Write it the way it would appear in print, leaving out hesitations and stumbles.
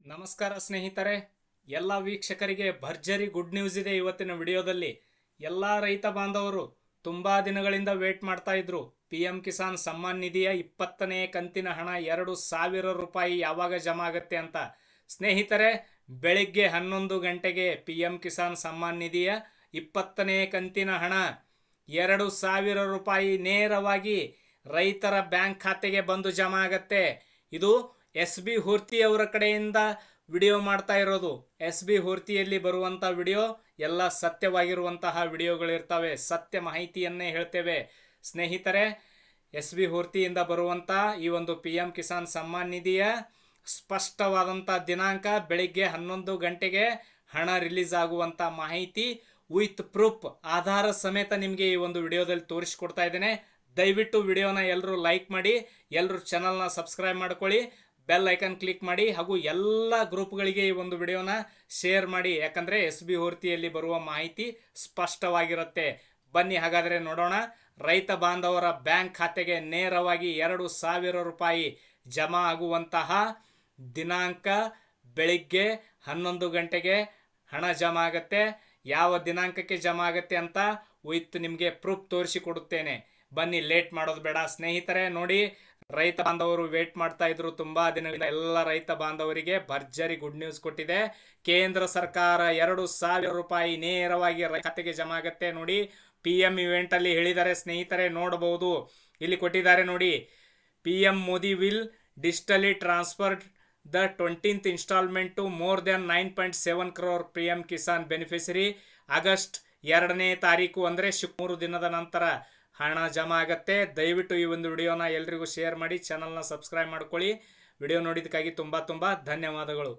ನಮಸ್ಕಾರ ಸ್ನೇಹಿತರೆ, ಎಲ್ಲ ವೀಕ್ಷಕರಿಗೆ ಭರ್ಜರಿ ಗುಡ್ ನ್ಯೂಸ್ ಇದೆ. ಇವತ್ತಿನ ವಿಡಿಯೋದಲ್ಲಿ ಎಲ್ಲ ರೈತ ಬಾಂಧವರು ತುಂಬಾ ದಿನಗಳಿಂದ ವೇಟ್ ಮಾಡ್ತಾ ಇದ್ರು. PM ಕಿಸಾನ್ ಸಮ್ಮಾನ್ ನಿಧಿಯ 20ನೇ ಕಂತಿನ ಹಣ 2,000 ರೂಪಾಯಿ ಯಾವಾಗ ಜಮಾ ಆಗುತ್ತೆ ಅಂತ. ಸ್ನೇಹಿತರೆ, ಬೆಳಿಗ್ಗೆ 11 ಗಂಟೆಗೆ PM ಕಿಸಾನ್ ಸಮ್ಮಾನ್ ನಿಧಿಯ 20ನೇ ಕಂತಿನ ಹಣ 2,000 ರೂಪಾಯಿ ನೇರವಾಗಿ ರೈತರ ಬ್ಯಾಂಕ್ ಖಾತೆಗೆ ಬಂದು ಜಮಾ ಆಗತ್ತೆ. ಇದು SB ಹುರ್ತಿ ಅವರ ಕಡೆಯಿಂದ ವಿಡಿಯೋ ಮಾಡ್ತಾ ಇರೋದು. SB ಹುರ್ತಿಯಲ್ಲಿ ಬರುವಂಥ ವಿಡಿಯೋ ಎಲ್ಲ ಸತ್ಯವಾಗಿರುವಂತಹ ವಿಡಿಯೋಗಳಿರ್ತವೆ, ಸತ್ಯ ಮಾಹಿತಿಯನ್ನೇ ಹೇಳ್ತೇವೆ. ಸ್ನೇಹಿತರೆ, SB ಹುರ್ತಿಯಿಂದ ಬರುವಂಥ ಈ ಒಂದು PM ಕಿಸಾನ್ ಸಮ್ಮಾನ್ ನಿಧಿಯ ಸ್ಪಷ್ಟವಾದಂಥ ದಿನಾಂಕ ಬೆಳಿಗ್ಗೆ 11 ಗಂಟೆಗೆ ಹಣ ರಿಲೀಸ್ ಆಗುವಂಥ ಮಾಹಿತಿ ವಿತ್ ಪ್ರೂಫ್, ಆಧಾರ ಸಮೇತ ನಿಮಗೆ ಈ ಒಂದು ವಿಡಿಯೋದಲ್ಲಿ ತೋರಿಸಿಕೊಡ್ತಾ ಇದ್ದೇನೆ. ದಯವಿಟ್ಟು ವಿಡಿಯೋನ ಎಲ್ಲರೂ ಲೈಕ್ ಮಾಡಿ, ಎಲ್ಲರೂ ಚಾನಲ್ನ ಸಬ್ಸ್ಕ್ರೈಬ್ ಮಾಡ್ಕೊಳ್ಳಿ, ಬೆಲ್ ಐಕನ್ ಕ್ಲಿಕ್ ಮಾಡಿ, ಹಾಗೂ ಎಲ್ಲ ಗ್ರೂಪ್ಗಳಿಗೆ ಈ ಒಂದು ವಿಡಿಯೋನ ಶೇರ್ ಮಾಡಿ. ಯಾಕಂದರೆ SB ಹುರ್ತಿಯಲ್ಲಿ ಬರುವ ಮಾಹಿತಿ ಸ್ಪಷ್ಟವಾಗಿರುತ್ತೆ. ಬನ್ನಿ ಹಾಗಾದರೆ ನೋಡೋಣ. ರೈತ ಬಾಂಧವರ ಬ್ಯಾಂಕ್ ಖಾತೆಗೆ ನೇರವಾಗಿ 2,000 ರೂಪಾಯಿ ಜಮಾ ಆಗುವಂತಹ ದಿನಾಂಕ ಬೆಳಿಗ್ಗೆ 11 ಗಂಟೆಗೆ ಹಣ ಜಮಾ ಆಗುತ್ತೆ. ಯಾವ ದಿನಾಂಕಕ್ಕೆ ಜಮಾ ಆಗುತ್ತೆ ಅಂತ ವಿತ್ ನಿಮಗೆ ಪ್ರೂಫ್ ತೋರಿಸಿಕೊಡುತ್ತೇನೆ. ಬನ್ನಿ, ಲೇಟ್ ಮಾಡೋದು ಬೇಡ. ಸ್ನೇಹಿತರೆ ನೋಡಿ, ರೈತ ಬಾಂಧವರು ವೇಟ್ ಮಾಡ್ತಾ ಇದ್ರು ತುಂಬಾ ದಿನಗಳಿಂದ. ಎಲ್ಲ ರೈತ ಬಾಂಧವರಿಗೆ ಭರ್ಜರಿ ಗುಡ್ ನ್ಯೂಸ್ ಕೊಟ್ಟಿದೆ. ಕೇಂದ್ರ ಸರ್ಕಾರ 2,000 ರೂಪಾಯಿ ನೇರವಾಗಿ ಖಾತೆಗೆ ಜಮಾ ಆಗುತ್ತೆ. ನೋಡಿ, PM ಇವೆಂಟ್ ಅಲ್ಲಿ ಹೇಳಿದ್ದಾರೆ ಸ್ನೇಹಿತರೆ, ನೋಡಬಹುದು. ಇಲ್ಲಿ ಕೊಟ್ಟಿದ್ದಾರೆ ನೋಡಿ, PM Modi will digitally transfer the 20th instalment to more than 9.7 crore PM Kisan beneficiary. August 2ನೇ ತಾರೀಕು ಅಂದರೆ 3 ದಿನದ ನಂತರ ಹಣ ಜಮಾ ಆಗತ್ತೆ. ದಯವಿಟ್ಟು ಈ ಒಂದು ವಿಡಿಯೋನ ಎಲ್ರಿಗೂ ಶೇರ್ ಮಾಡಿ, ಚಾನಲ್ನ ಸಬ್ಸ್ಕ್ರೈಬ್ ಮಾಡ್ಕೊಳ್ಳಿ. ವಿಡಿಯೋ ನೋಡಿದ್ದಕ್ಕಾಗಿ ತುಂಬ ಧನ್ಯವಾದಗಳು.